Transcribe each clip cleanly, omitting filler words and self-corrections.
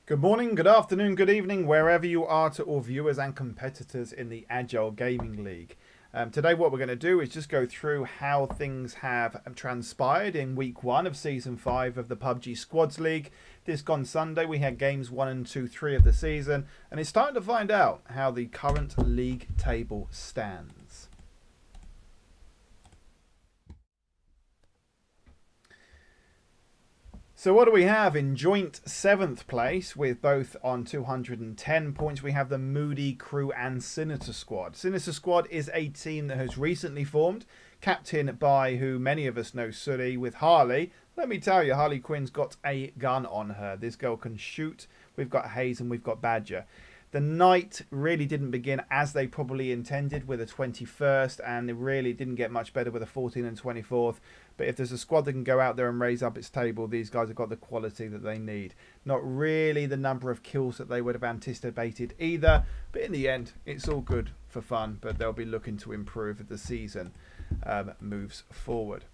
Good morning, good afternoon, good evening, wherever you are to all viewers and competitors in the Agile Gaming League. Today what we're going to do is just go through how things have transpired in week 1 of season 5 of the PUBG Squads League. This gone Sunday we had games 1 and 2, 3 of the season, and it's time to find out how the current league table stands. So what do we have? In joint 7th place with both on 210 points, we have the Moody crew and Sinister Squad. Sinister Squad is a team that has recently formed, captained by who many of us know, Sully, with Harley. Let me tell you, Harley Quinn's got a gun on her. This girl can shoot. We've got Hayes and we've got Badger. The night really didn't begin as they probably intended with a 21st, and it really didn't get much better with a 14 and 24th. But if there's a squad that can go out there and raise up its table, these guys have got the quality that they need. Not really the number of kills that they would have anticipated either, but in the end, it's all good for fun, but they'll be looking to improve as the season moves forward.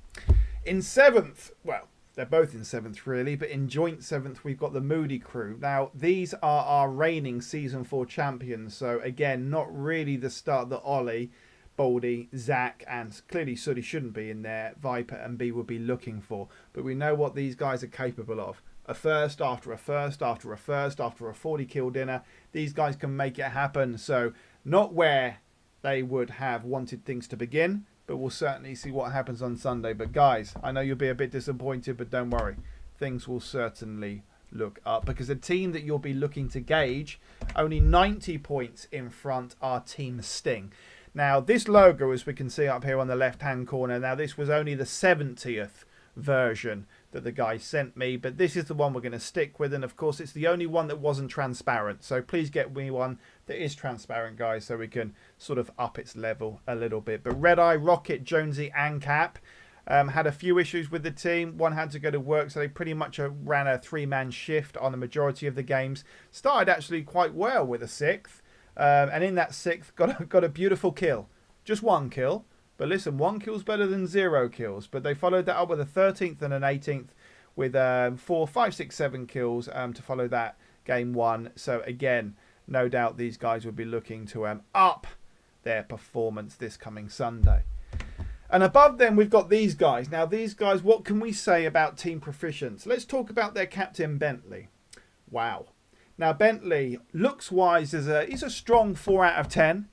In 7th, well, they're both in 7th really, but in joint 7th we've got the Moody crew. Now these are our reigning season 4 champions, so again not really the start that Ollie, Baldy, Zach and clearly Suddy shouldn't be in there, Viper and B would be looking for. But we know what these guys are capable of. A first after a first after a first after a 40 kill dinner. These guys can make it happen, so not where they would have wanted things to begin. But we'll certainly see what happens on Sunday. But guys, I know you'll be a bit disappointed, but don't worry. Things will certainly look up. Because the team that you'll be looking to gauge, only 90 points in front, are Team Sting. Now, this logo, as we can see up here on the left-hand corner, now this was only the 70th version that the guy sent me, but this is the one we're going to stick with, and of course it's the only one that wasn't transparent, so please get me one that is transparent, guys, so we can sort of up its level a little bit. But Red Eye, Rocket, Jonesy and Cap had a few issues with the team. One had to go to work, so they pretty much ran a 3-man shift on the majority of the games. Started actually quite well with a 6th, and in that 6th got a beautiful kill, just one kill. But listen, 1 kill's better than 0 kills. But they followed that up with a 13th and an 18th with 4, 5, 6, 7 kills to follow that game 1. So again, no doubt these guys will be looking to up their performance this coming Sunday. And above them, we've got these guys. Now, these guys, what can we say about Team Proficient? So let's talk about their captain, Bentley. Wow. Now, Bentley, looks-wise, he's a strong 4 out of 10.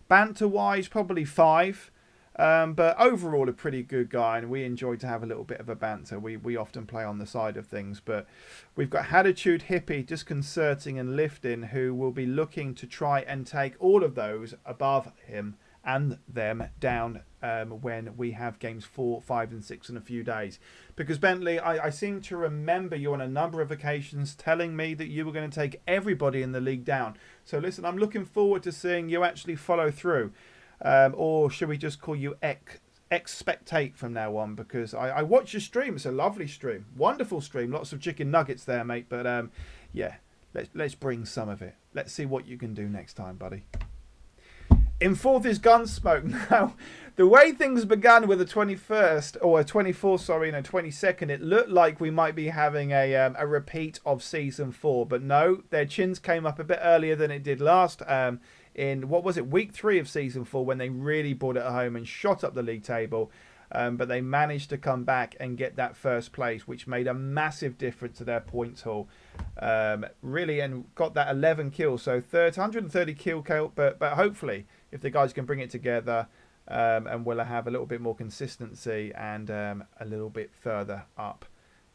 Banter-wise, probably 5. But overall a pretty good guy, and we enjoy to have a little bit of a banter. We often play on the side of things, but we've got Attitude, Hippie, Disconcerting and Lifting, who will be looking to try and take all of those above him and them down when we have games 4, 5 and 6 in a few days. Because Bentley, I seem to remember you on a number of occasions telling me that you were going to take everybody in the league down. So listen, I'm looking forward to seeing you actually follow through. Or should we just call you X-Spectate from now on? Because I watch your stream. It's a lovely stream. Wonderful stream. Lots of chicken nuggets there, mate. But yeah, let's bring some of it. Let's see what you can do next time, buddy. In 4th is Gunsmoke. Now, the way things began with a 21st, or a 24th, sorry, and a 22nd, it looked like we might be having a repeat of Season 4. But no, their chins came up a bit earlier than it did last. In, what was it, week 3 of Season 4, when they really brought it home and shot up the league table. But they managed to come back and get that first place, which made a massive difference to their points haul. Really, and got that 11 kills. So 130 kill count, but hopefully, if the guys can bring it together and we'll have a little bit more consistency and a little bit further up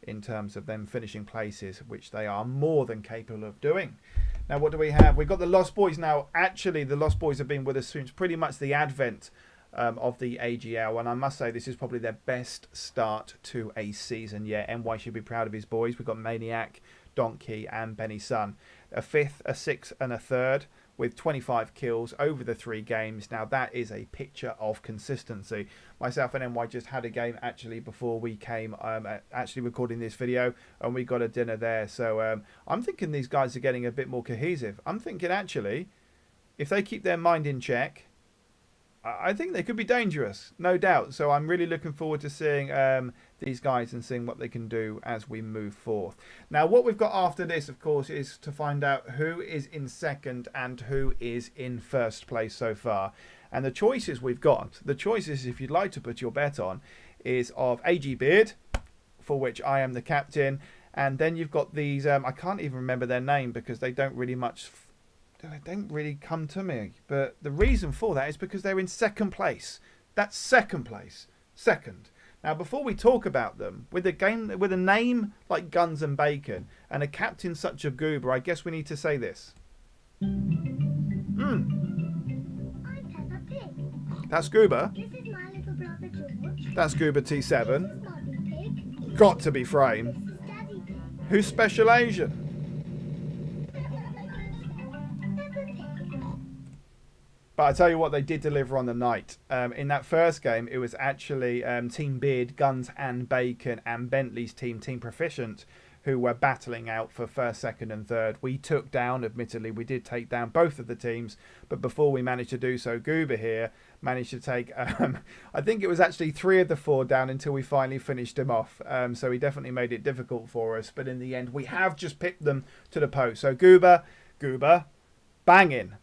in terms of them finishing places, which they are more than capable of doing. Now, what do we have? We've got the Lost Boys. Now, actually, the Lost Boys have been with us since pretty much the advent of the AGL, and I must say this is probably their best start to a season. Yeah, NY should be proud of his boys. We've got Maniac, Donkey and Benny Sun. A 5th, a 6th and a 3rd with 25 kills over the 3 games. Now that is a picture of consistency. Myself and NY just had a game actually before we came actually recording this video, and we got a dinner there. So I'm thinking these guys are getting a bit more cohesive. I'm thinking actually if they keep their mind in check, I think they could be dangerous, no doubt. So I'm really looking forward to seeing these guys and seeing what they can do as we move forth. Now, what we've got after this, of course, is to find out who is in second and who is in first place so far. And the choices we've got, the choices, if you'd like to put your bet on, is of AG Beard, for which I am the captain. And then you've got these, I can't even remember their name because they don't really come to me. But the reason for that is because they're in second place. That's second place. Second. Now, before we talk about them, with a name like Guns and Bacon and a captain such a goober, I guess we need to say this. I'm Peppa Pig. That's Goober. This is my little brother George. That's Goober This is T7. Mummy Pig. Got to be This Frame. is Daddy Pig. Who's Special Asian? Peppa Pig. But I tell you what, they did deliver on the night. In that first game, it was actually Teambeard, Guns and Bacon, and Bentley's team, Team Proficient, who were battling out for first, second, and third. We took down, admittedly, we did take down both of the teams. But before we managed to do so, Goober here managed to take, I think it was actually 3 of the 4 down until we finally finished him off. So he definitely made it difficult for us. But in the end, we have just picked them to the post. So Goober, banging.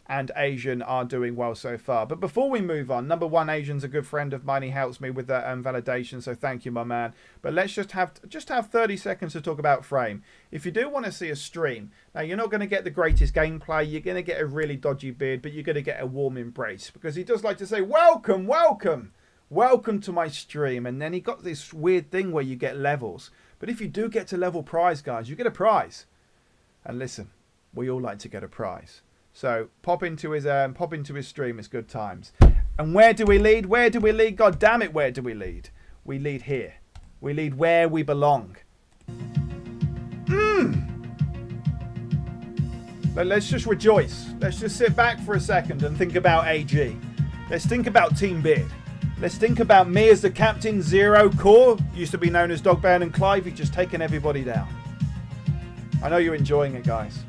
And Asian are doing well so far. But before we move on, number 1, Asian's a good friend of mine. He helps me with that validation, so thank you, my man. But let's just have 30 seconds to talk about Frame. If you do want to see a stream, now you're not going to get the greatest gameplay. You're going to get a really dodgy beard, but you're going to get a warm embrace. Because he does like to say, welcome, welcome, welcome to my stream. And then he got this weird thing where you get levels. But if you do get to level prize, guys, you get a prize. And listen, we all like to get a prize. So pop into his stream. It's good times. And where do we lead? Where do we lead? God damn it, where do we lead? We lead here. We lead where we belong. But let's just rejoice. Let's just sit back for a second and think about AG. Let's think about Teambeard. Let's think about me as the captain. Zero Core used to be known as Dogbound and Clive. He's just taken everybody down. I know you're enjoying it, guys.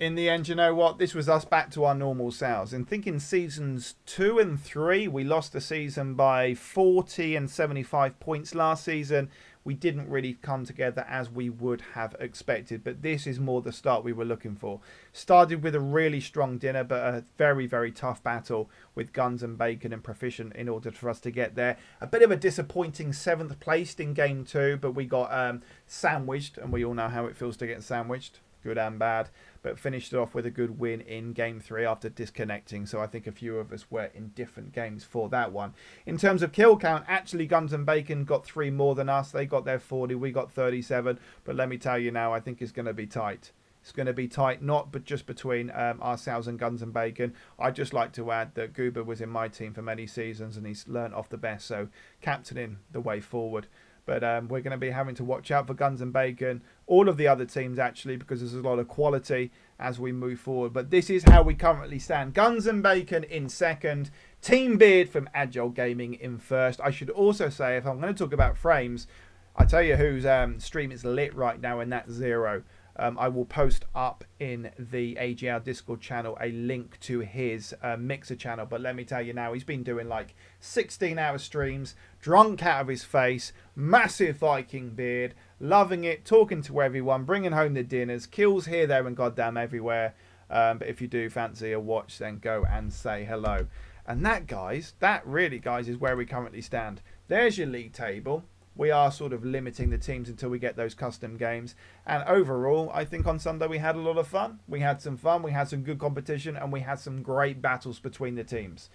In the end, you know what? This was us back to our normal selves. And thinking seasons 2 and 3, we lost the season by 40 and 75 points last season. We didn't really come together as we would have expected. But this is more the start we were looking for. Started with a really strong dinner, but a very, very tough battle with Guns and Bacon and Proficient in order for us to get there. A bit of a disappointing 7th placed in game 2, but we got sandwiched. And we all know how it feels to get sandwiched. Good and bad, but finished it off with a good win in game 3 after disconnecting. So I think a few of us were in different games for that one. In terms of kill count, actually Guns and Bacon got 3 more than us. They got their 40, we got 37. But let me tell you now, I think it's going to be tight. It's going to be tight, but just between ourselves and Guns and Bacon. I'd just like to add that Goober was in my team for many seasons and he's learnt off the best, so captaining the way forward. But we're going to be having to watch out for Guns and Bacon, all of the other teams actually, because there's a lot of quality as we move forward. But this is how we currently stand. Guns and Bacon in second. Teambeard from Agile Gaming in first. I should also say, if I'm going to talk about frames, I tell you whose stream is lit right now, and that's Zero. I will post up in the AGL Discord channel a link to his Mixer channel. But let me tell you now, he's been doing like 16-hour streams, drunk out of his face, massive Viking beard, loving it, talking to everyone, bringing home the dinners, kills here, there, and goddamn everywhere. But if you do fancy a watch, then go and say hello. And that, guys, that really, guys, is where we currently stand. There's your league table. We are sort of limiting the teams until we get those custom games. And overall, I think on Sunday we had a lot of fun. We had some fun, we had some good competition, and we had some great battles between the teams.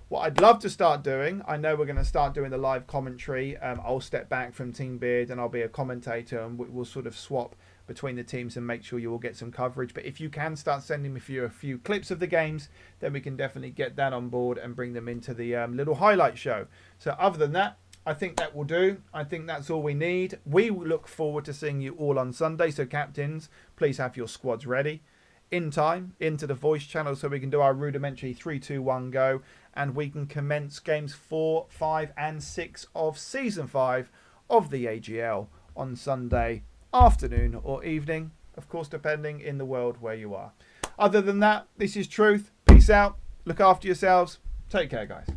What I'd love to start doing, I know we're going to start doing the live commentary. I'll step back from Teambeard and I'll be a commentator, and we'll sort of swap between the teams and make sure you all get some coverage. But if you can start sending me a few clips of the games, then we can definitely get that on board and bring them into the little highlight show. So other than that, I think that will do. I think that's all we need. We look forward to seeing you all on Sunday. So captains, please have your squads ready in time into the voice channel so we can do our rudimentary 3, 2, 1 go, and we can commence games 4, 5 and 6 of season 5 of the AGL on Sunday afternoon, or evening, of course, depending in the world where you are. Other than that, this is Truth. Peace out. Look after yourselves. Take care, guys.